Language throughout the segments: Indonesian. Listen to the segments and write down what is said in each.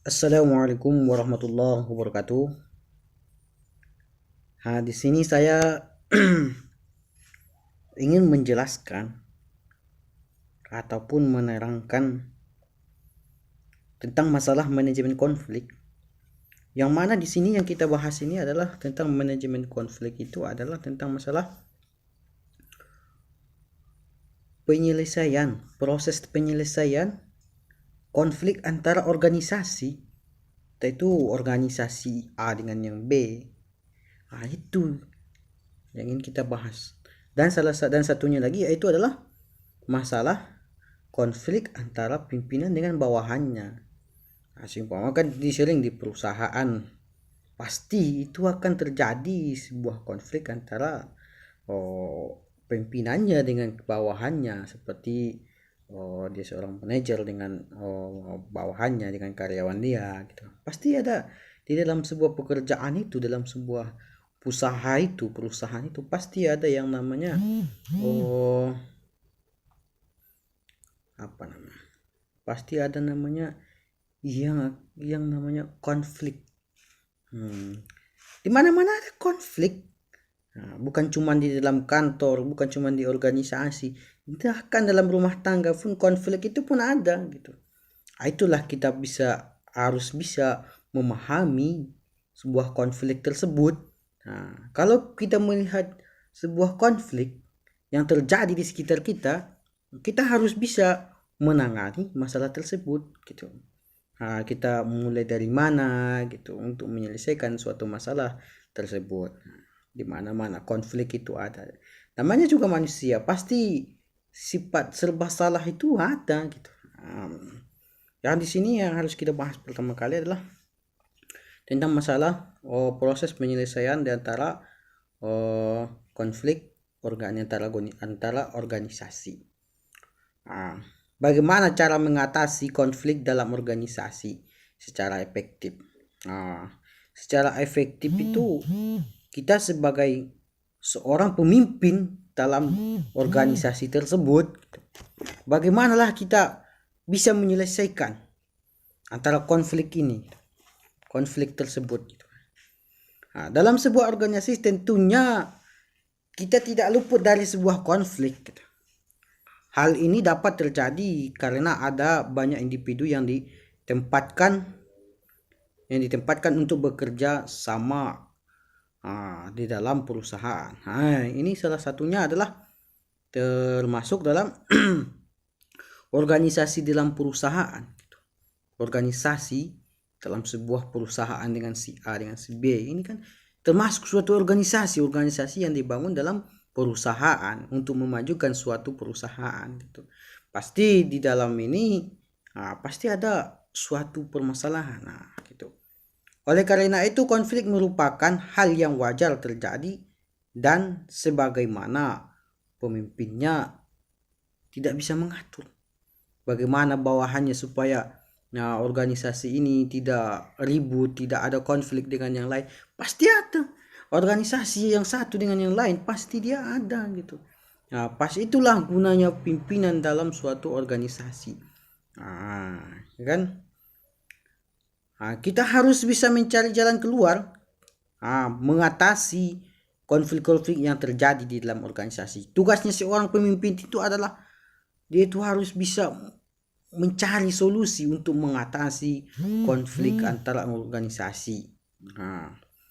Assalamualaikum warahmatullahi wabarakatuh. Di sini saya ingin menjelaskan ataupun menerangkan tentang masalah manajemen konflik. Yang mana di sini yang kita bahas ini adalah tentang manajemen konflik itu adalah tentang masalah proses penyelesaian konflik antara organisasi, yaitu organisasi A dengan yang B. Itu yang ingin kita bahas. Dan satunya lagi yaitu adalah masalah konflik antara pimpinan dengan bawahannya. Seumpama kan sering di perusahaan, pasti itu akan terjadi sebuah konflik antara pimpinannya dengan bawahannya, seperti dia seorang manajer dengan bawahannya, dengan karyawan dia gitu. Pasti ada di dalam sebuah pekerjaan itu, dalam sebuah perusahaan itu pasti ada yang namanya apa namanya? Pasti ada namanya yang namanya konflik. Di mana-mana ada konflik. Bukan cuma di dalam kantor, bukan cuma di organisasi, bahkan dalam rumah tangga pun konflik itu pun ada gitu. Itulah kita harus bisa memahami sebuah konflik tersebut. Kalau kita melihat sebuah konflik yang terjadi di sekitar kita, kita harus bisa menangani masalah tersebut gitu. Kita mulai dari mana gitu untuk menyelesaikan suatu masalah tersebut. Di mana-mana konflik itu ada. Namanya juga manusia, pasti sifat serba salah itu ada gitu. Yang di sini yang harus kita bahas pertama kali adalah tentang masalah proses penyelesaian di antara konflik antara organisasi. Bagaimana cara mengatasi konflik dalam organisasi secara efektif? Secara efektif itu kita sebagai seorang pemimpin dalam organisasi tersebut, bagaimanalah kita bisa menyelesaikan antara konflik tersebut. Dalam sebuah organisasi tentunya kita tidak luput dari sebuah konflik. Hal ini dapat terjadi karena ada banyak individu yang ditempatkan untuk bekerja sama di dalam perusahaan. Ini salah satunya adalah termasuk dalam organisasi dalam perusahaan. Organisasi dalam sebuah perusahaan dengan si A dengan si B ini kan termasuk suatu organisasi yang dibangun dalam perusahaan untuk memajukan suatu perusahaan gitu. Pasti di dalam ini pasti ada suatu permasalahan gitu. Oleh karena itu konflik merupakan hal yang wajar terjadi dan sebagaimana pemimpinnya tidak bisa mengatur bagaimana bawahannya supaya organisasi ini tidak ribut, tidak ada konflik dengan yang lain. Pasti ada. Organisasi yang satu dengan yang lain pasti dia ada gitu. Pas itulah gunanya pimpinan dalam suatu organisasi. Kan? Kita harus bisa mencari jalan keluar, mengatasi konflik-konflik yang terjadi di dalam organisasi. Tugasnya seorang pemimpin itu adalah dia itu harus bisa mencari solusi untuk mengatasi konflik antara organisasi.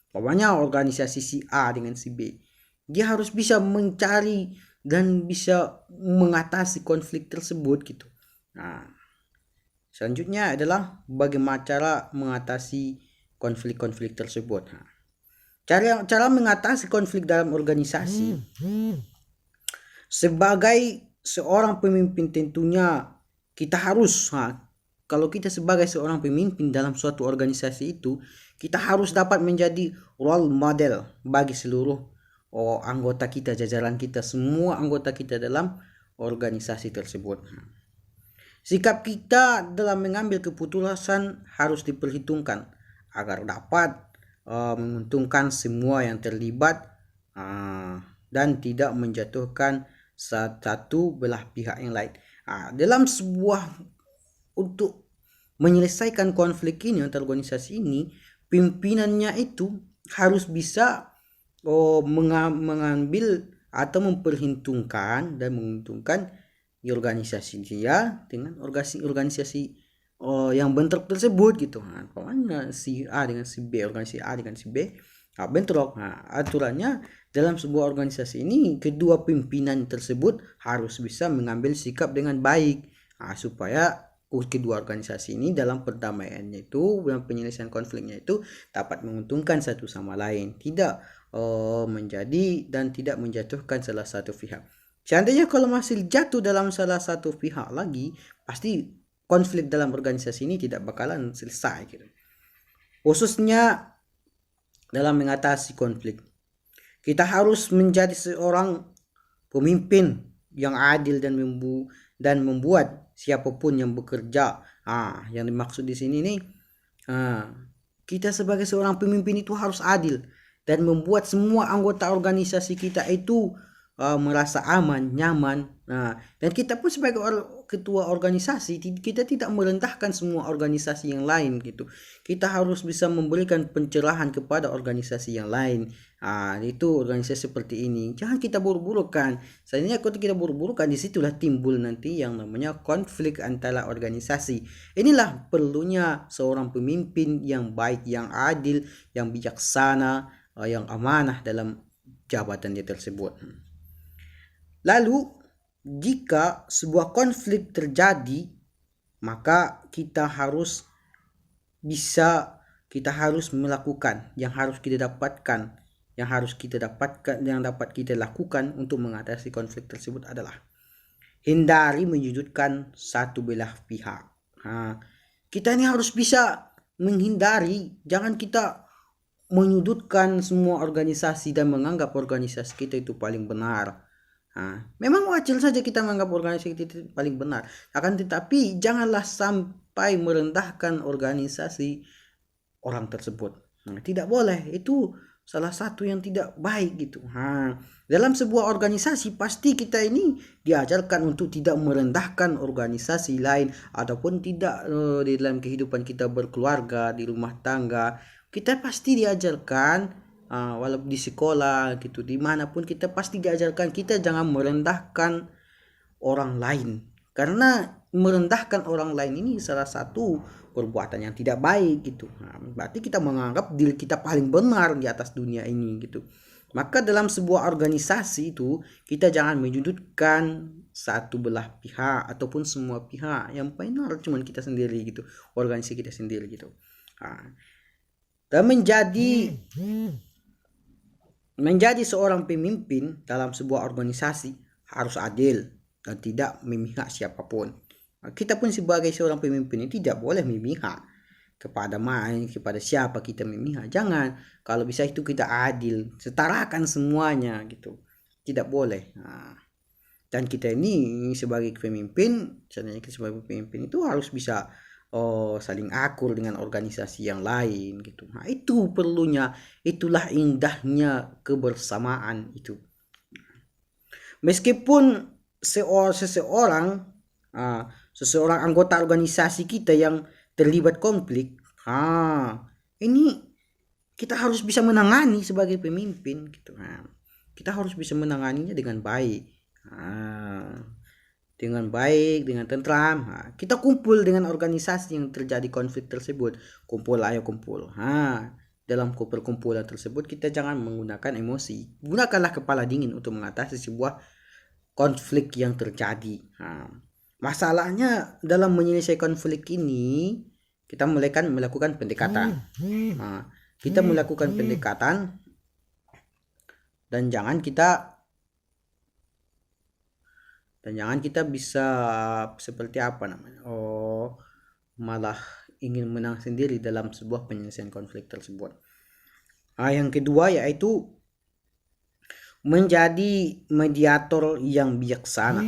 Pokoknya organisasi si A dengan si B, dia harus bisa mencari dan bisa mengatasi konflik tersebut gitu. Selanjutnya adalah bagaimana cara mengatasi konflik-konflik tersebut. Cara mengatasi konflik dalam organisasi. Sebagai seorang pemimpin tentunya kita harus, kalau kita sebagai seorang pemimpin dalam suatu organisasi itu, kita harus dapat menjadi role model bagi seluruh anggota kita, jajaran kita, semua anggota kita dalam organisasi tersebut. Sikap kita dalam mengambil keputusan harus diperhitungkan agar dapat menguntungkan semua yang terlibat dan tidak menjatuhkan satu belah pihak yang lain. Dalam sebuah untuk menyelesaikan konflik ini antar organisasi ini, pimpinannya itu harus bisa mengambil atau memperhitungkan dan menguntungkan organisasi dia dengan organisasi yang bentrok tersebut gitu. Nah, pokoknya si A dengan si B, organisasi A dengan si B bentrok. Nah, aturannya dalam sebuah organisasi ini kedua pimpinan tersebut harus bisa mengambil sikap dengan baik, supaya kedua organisasi ini dalam perdamaiannya itu, dalam penyelesaian konfliknya itu dapat menguntungkan satu sama lain, tidak menjadi dan tidak menjatuhkan salah satu pihak. Seandainya kalau masih jatuh dalam salah satu pihak lagi, pasti konflik dalam organisasi ini tidak bakalan selesai gitu. Khususnya dalam mengatasi konflik, kita harus menjadi seorang pemimpin yang adil dan membuat siapapun yang bekerja. Yang dimaksud di sini nih, kita sebagai seorang pemimpin itu harus adil dan membuat semua anggota organisasi kita itu merasa aman, nyaman. Dan kita pun sebagai ketua organisasi, kita tidak merendahkan semua organisasi yang lain gitu. Kita harus bisa memberikan pencerahan kepada organisasi yang lain. Itu organisasi seperti ini. Jangan kita buru-burukan. Seandainya kalau kita buru-burukan, disitulah timbul nanti yang namanya konflik antara organisasi. Inilah perlunya seorang pemimpin yang baik, yang adil, yang bijaksana, yang amanah dalam jabatan dia tersebut. Lalu jika sebuah konflik terjadi, maka kita harus melakukan yang dapat kita lakukan untuk mengatasi konflik tersebut adalah hindari menyudutkan satu belah pihak. Kita ini harus bisa menghindari, jangan kita menyudutkan semua organisasi dan menganggap organisasi kita itu paling benar. Memang wajar saja kita menganggap organisasi kita itu paling benar, akan tetapi janganlah sampai merendahkan organisasi orang tersebut. Tidak boleh, itu salah satu yang tidak baik gitu. Dalam sebuah organisasi pasti kita ini diajarkan untuk tidak merendahkan organisasi lain, ataupun tidak di dalam kehidupan kita berkeluarga, di rumah tangga, kita pasti diajarkan, walaupun di sekolah gitu, dimanapun kita pasti diajarkan kita jangan merendahkan orang lain, karena merendahkan orang lain ini salah satu perbuatan yang tidak baik gitu. Berarti kita menganggap diri kita paling benar di atas dunia ini gitu. Maka dalam sebuah organisasi itu kita jangan menyudutkan satu belah pihak ataupun semua pihak, yang benar cuman kita sendiri gitu, organisasi kita sendiri gitu. Dan menjadi seorang pemimpin dalam sebuah organisasi harus adil dan tidak memihak siapapun. Kita pun sebagai seorang pemimpin ini tidak boleh memihak kepada siapa kita memihak. Jangan, kalau bisa itu kita adil, setarakan semuanya gitu. Tidak boleh. Dan kita ini sebagai pemimpin itu harus bisa saling akur dengan organisasi yang lain gitu. Itu perlunya, itulah indahnya kebersamaan itu. Meskipun seseorang anggota organisasi kita yang terlibat konflik, ini kita harus bisa menangani sebagai pemimpin gitu. Kita harus bisa menanganinya dengan baik. Dengan tentram. Kita kumpul dengan organisasi yang terjadi konflik tersebut. Kumpul. Dalam perkumpulan tersebut kita jangan menggunakan emosi. Gunakanlah kepala dingin untuk mengatasi sebuah konflik yang terjadi. Masalahnya dalam menyelesaikan konflik ini kita melakukan pendekatan. Kita melakukan pendekatan dan jangan kita bisa seperti malah ingin menang sendiri dalam sebuah penyelesaian konflik tersebut. Yang kedua yaitu menjadi mediator yang bijaksana.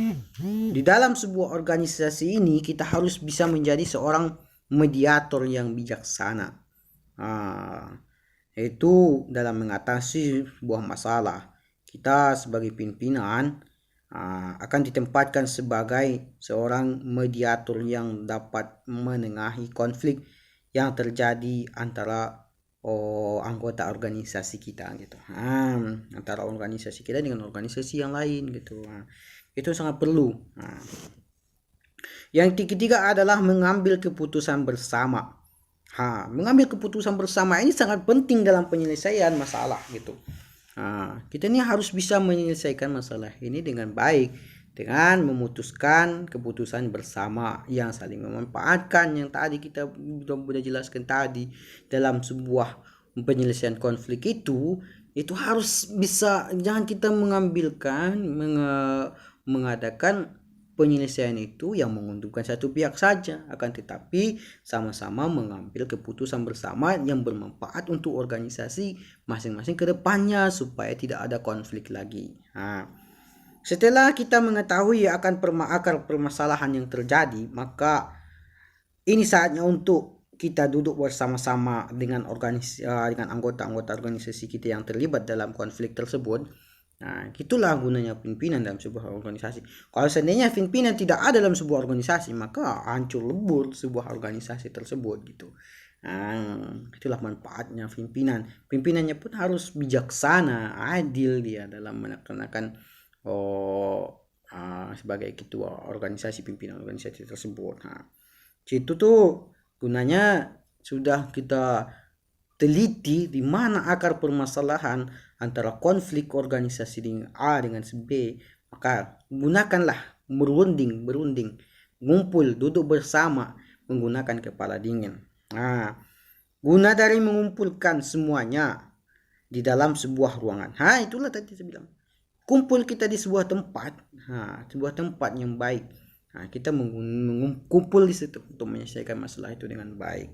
Di dalam sebuah organisasi ini kita harus bisa menjadi seorang mediator yang bijaksana. Itu dalam mengatasi sebuah masalah. Kita sebagai pimpinan akan ditempatkan sebagai seorang mediator yang dapat menengahi konflik yang terjadi antara anggota organisasi kita gitu. Antara organisasi kita dengan organisasi yang lain gitu. Itu sangat perlu. Yang ketiga adalah mengambil keputusan bersama. Mengambil keputusan bersama ini sangat penting dalam penyelesaian masalah gitu. Kita ini harus bisa menyelesaikan masalah ini dengan baik dengan memutuskan keputusan bersama yang saling memanfaatkan, yang tadi kita sudah jelaskan tadi. Dalam sebuah penyelesaian konflik itu harus bisa, jangan kita mengadakan penyelesaian itu yang menguntungkan satu pihak saja, akan tetapi sama-sama mengambil keputusan bersama yang bermanfaat untuk organisasi masing-masing ke depannya supaya tidak ada konflik lagi. Setelah kita mengetahui akan akar permasalahan yang terjadi, maka ini saatnya untuk kita duduk bersama-sama dengan anggota-anggota organisasi kita yang terlibat dalam konflik tersebut. Itulah gunanya pimpinan dalam sebuah organisasi. Kalau seandainya pimpinan tidak ada dalam sebuah organisasi, maka hancur lebur sebuah organisasi tersebut gitu. Itulah manfaatnya pimpinan. Pimpinannya pun harus bijaksana, adil dia dalam melaksanakan sebagai ketua organisasi, pimpinan organisasi tersebut. Itu tuh gunanya sudah kita teliti di mana akar permasalahan antara konflik organisasi dengan A dengan si B, maka gunakanlah berunding, ngumpul, duduk bersama menggunakan kepala dingin. Guna dari mengumpulkan semuanya di dalam sebuah ruangan. Itulah tadi saya bilang. Kumpul kita di sebuah tempat, sebuah tempat yang baik. Kita mengumpul di situ untuk menyelesaikan masalah itu dengan baik.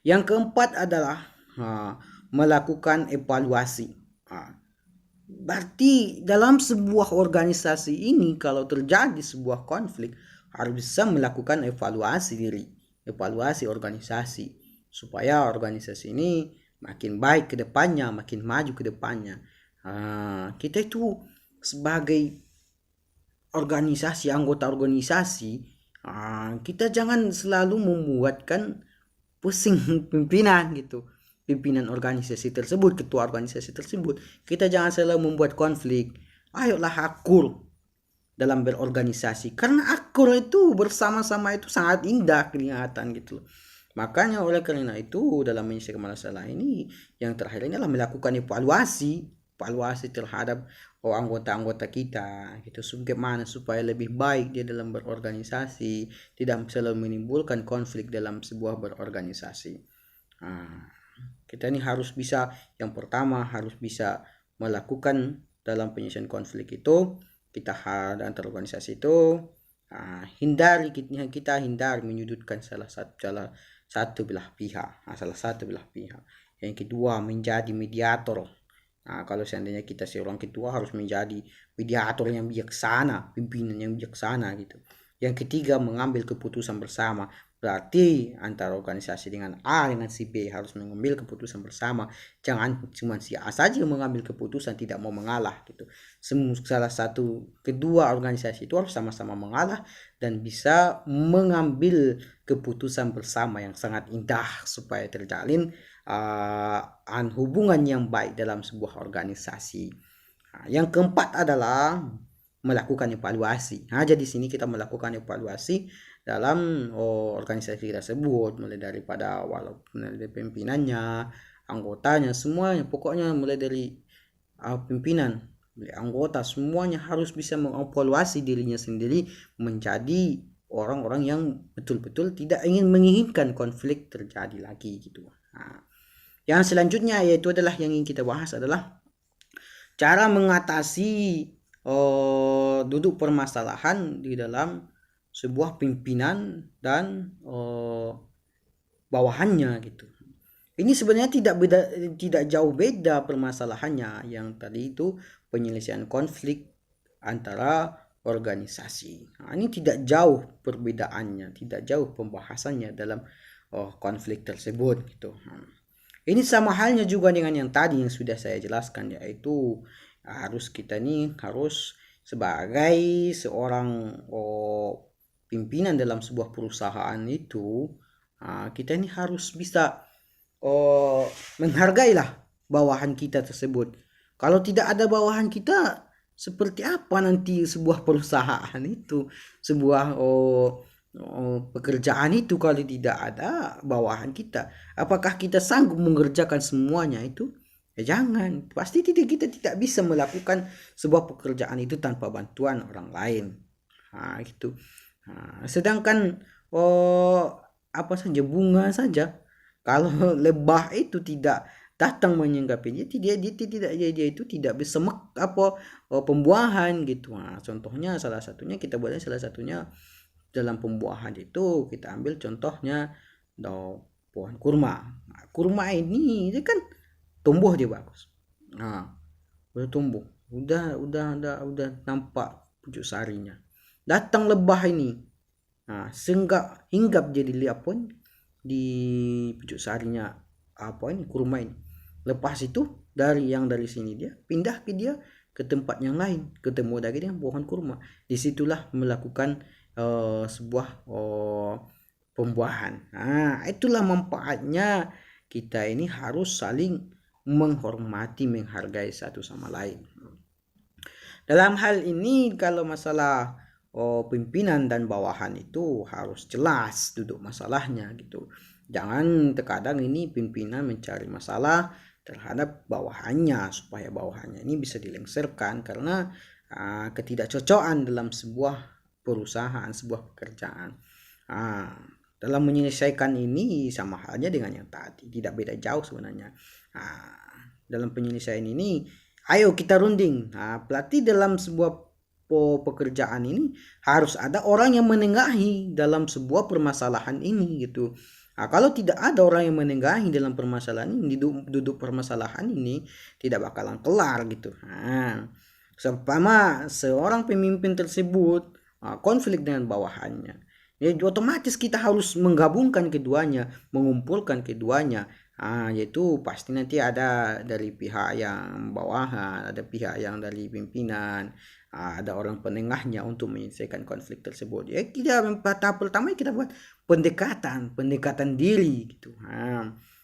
Yang keempat adalah melakukan evaluasi. Berarti dalam sebuah organisasi ini kalau terjadi sebuah konflik harus bisa melakukan evaluasi diri, evaluasi organisasi supaya organisasi ini makin baik ke depannya, makin maju ke depannya. Kita itu sebagai organisasi, anggota organisasi, kita jangan selalu membuatkan pusing pimpinan gitu, pimpinan organisasi tersebut, ketua organisasi tersebut. Kita jangan selalu membuat konflik. Ayolah akur dalam berorganisasi, karena akur itu bersama-sama itu sangat indah kelihatan gitu. Makanya oleh karena itu dalam menyelesaikan masalah ini yang terakhir ini adalah melakukan evaluasi terhadap anggota-anggota kita gitu, bagaimana supaya lebih baik dia dalam berorganisasi, tidak selalu menimbulkan konflik dalam sebuah berorganisasi. Kita ini harus bisa, yang pertama harus bisa melakukan dalam penyelesaian konflik itu, kita antar organisasi itu kita hindari menyudutkan salah satu belah pihak. Yang kedua, menjadi mediator. Kalau seandainya kita seorang ketua harus menjadi mediator yang bijaksana, pimpinan yang bijaksana gitu. Yang ketiga, mengambil keputusan bersama. Berarti antara organisasi dengan A dengan si B harus mengambil keputusan bersama. Jangan cuma si A saja yang mengambil keputusan, tidak mau mengalah gitu. Kedua organisasi itu harus sama-sama mengalah dan bisa mengambil keputusan bersama yang sangat indah supaya terjalin hubungan yang baik dalam sebuah organisasi. Yang keempat adalah melakukan evaluasi. Jadi di sini kita melakukan evaluasi dalam organisasi kita tersebut, mulai daripada dari pimpinannya, anggotanya, semuanya, pokoknya mulai dari pimpinan, anggota, semuanya harus bisa mengevaluasi dirinya sendiri menjadi orang-orang yang betul-betul tidak menginginkan konflik terjadi lagi gitu. Yang selanjutnya yaitu adalah yang ingin kita bahas adalah cara mengatasi duduk permasalahan di dalam sebuah pimpinan dan bawahannya gitu. Ini sebenarnya tidak jauh beda permasalahannya yang tadi itu penyelesaian konflik antara organisasi. Ini tidak jauh perbedaannya, tidak jauh pembahasannya dalam konflik tersebut gitu. Ini sama halnya juga dengan yang tadi yang sudah saya jelaskan, yaitu Harus kita nih harus sebagai seorang pimpinan dalam sebuah perusahaan itu, kita ini harus bisa menghargailah bawahan kita tersebut. Kalau tidak ada bawahan kita, seperti apa nanti sebuah perusahaan itu, sebuah pekerjaan itu kalau tidak ada bawahan kita? Apakah kita sanggup mengerjakan semuanya itu? Ya jangan, pasti kita tidak bisa melakukan sebuah pekerjaan itu tanpa bantuan orang lain. Gitu. Sedangkan apa saja, bunga saja, kalau lebah itu tidak datang menyinggapinya, dia itu tidak bisa pembuahan gitu. Contohnya salah satunya kita boleh salah satunya dalam pembuahan itu kita ambil contohnya pohon kurma. Kurma ini dia kan tumbuh dia bagus. Udah tumbuh, udah nampak pucuk sarinya. Datang lebah ini, hinggap jadi lihat pun di pucuk sarinya kurma ini. Lepas itu dari sini dia pindah ke tempat yang lain, ketemu lagi dengan pohon kurma. Disitulah melakukan sebuah pembuahan. Itulah manfaatnya kita ini harus saling menghormati, menghargai satu sama lain. Dalam hal ini kalau masalah pimpinan dan bawahan itu harus jelas duduk masalahnya gitu. Jangan terkadang ini pimpinan mencari masalah terhadap bawahannya supaya bawahannya ini bisa dilengsarkan karena ketidakcocokan dalam sebuah perusahaan, sebuah pekerjaan. Dalam menyelesaikan ini sama halnya dengan yang tadi, tidak beda jauh sebenarnya. Dalam penyelesaian ini, ayo kita runding. Berarti dalam sebuah pekerjaan ini harus ada orang yang menengahi dalam sebuah permasalahan ini gitu. Kalau tidak ada orang yang menengahi dalam permasalahan ini, duduk permasalahan ini tidak bakalan kelar gitu. Seumpama seorang pemimpin tersebut konflik dengan bawahannya, ya otomatis kita harus menggabungkan keduanya, mengumpulkan keduanya. Yaitu pasti nanti ada dari pihak yang bawahan, ada pihak yang dari pimpinan, ada orang penengahnya untuk menyelesaikan konflik tersebut. Ya tahap pertama kita buat pendekatan diri gitu.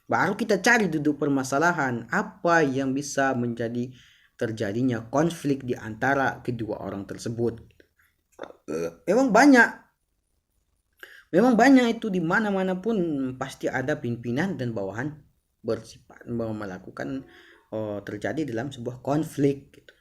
Baru kita cari duduk permasalahan apa yang bisa menjadi terjadinya konflik di antara kedua orang tersebut. Memang banyak itu di mana-mana pun pasti ada pimpinan dan bawahan bersifat melakukan terjadi dalam sebuah konflik gitu.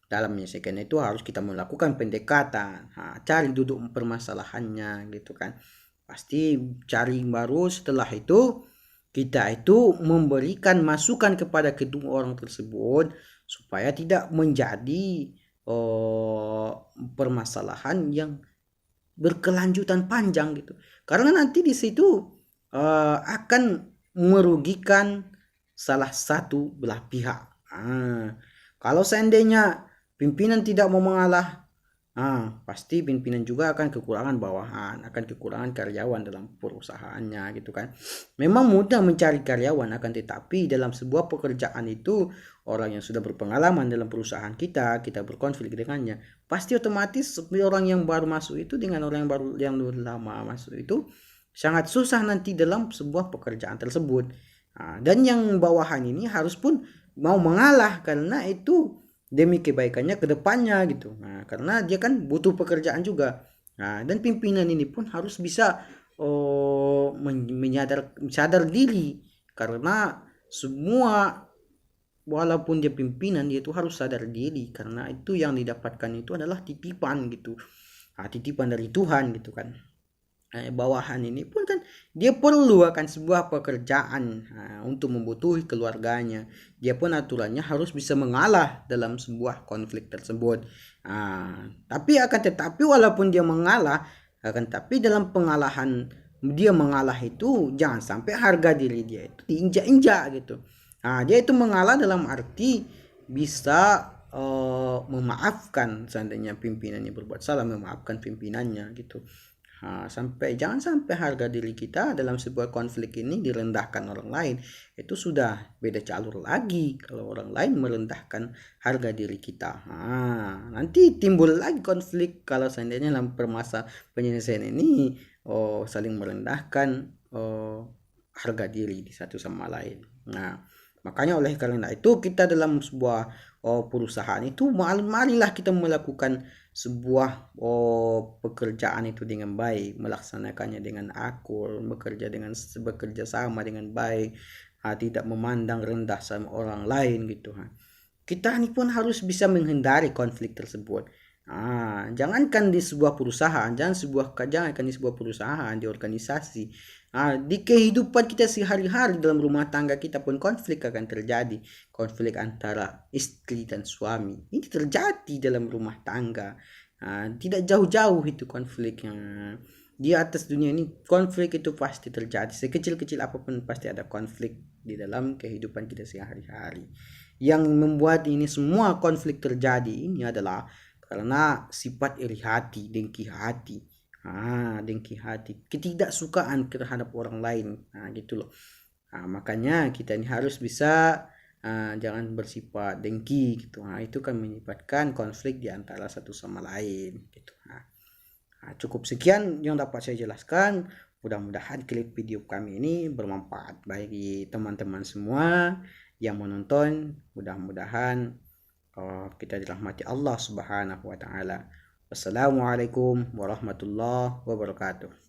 Dalam menyelesaikan itu harus kita melakukan pendekatan, cari duduk permasalahannya gitu kan. Pasti cari baru setelah itu kita itu memberikan masukan kepada kedua orang tersebut supaya tidak menjadi permasalahan yang berkelanjutan panjang gitu. Karena nanti di situ akan merugikan salah satu belah pihak. Kalau seandainya pimpinan tidak mau mengalah, pasti pimpinan juga akan kekurangan bawahan, akan kekurangan karyawan dalam perusahaannya gitu kan. Memang mudah mencari karyawan, akan tetapi dalam sebuah pekerjaan itu orang yang sudah berpengalaman dalam perusahaan kita berkonflik dengannya, pasti otomatis orang yang baru masuk itu dengan orang yang lama masuk itu sangat susah nanti dalam sebuah pekerjaan tersebut. Dan yang bawahan ini harus pun mau mengalah karena itu demi kebaikannya ke depannya gitu. Karena dia kan butuh pekerjaan juga. Dan pimpinan ini pun harus bisa sadar diri karena semua walaupun dia pimpinan dia itu harus sadar diri karena itu yang didapatkan itu adalah titipan gitu. Titipan dari Tuhan gitu kan. Bawahan ini pun kan dia perlu akan sebuah pekerjaan untuk membutuhi keluarganya. Dia pun aturannya harus bisa mengalah dalam sebuah konflik tersebut. Tapi akan tetapi walaupun dia mengalah, akan tapi dalam pengalahan dia mengalah itu jangan sampai harga diri dia itu diinjak-injak gitu. Dia itu mengalah dalam arti bisa memaafkan seandainya pimpinannya berbuat salah, memaafkan pimpinannya gitu. Jangan sampai harga diri kita dalam sebuah konflik ini direndahkan orang lain. Itu sudah beda jalur lagi kalau orang lain merendahkan harga diri kita. Nanti timbul lagi konflik kalau seandainya dalam permasalahan penyelesaian ini saling merendahkan harga diri di satu sama lain. Makanya oleh karena itu kita dalam sebuah perusahaan itu marilah kita melakukan sebuah pekerjaan itu dengan baik, melaksanakannya dengan akur, bekerja sama dengan baik, tidak memandang rendah sama orang lain gitu. Kita ini pun harus bisa menghindari konflik tersebut. Jangankan di sebuah perusahaan, jangankan di sebuah perusahaan, di organisasi, di kehidupan kita sehari-hari dalam rumah tangga kita pun konflik akan terjadi. Konflik antara istri dan suami ini terjadi dalam rumah tangga. Tidak jauh-jauh itu konfliknya. Di atas dunia ini konflik itu pasti terjadi. Sekecil-kecil apapun pasti ada konflik di dalam kehidupan kita sehari-hari. Yang membuat ini semua konflik terjadi ini adalah karena sifat iri hati, dengki hati. Dengki hati, ketidaksukaan terhadap orang lain. Gitu loh. Makanya kita ini harus bisa jangan bersifat dengki gitu. Itu kan menyebabkan konflik di antara satu sama lain gitu. Cukup sekian yang dapat saya jelaskan. Mudah-mudahan klip video kami ini bermanfaat bagi teman-teman semua yang menonton. Mudah-mudahan kita dirahmati Allah Subhanahu wa taala. Wassalamualaikum warahmatullahi wabarakatuh.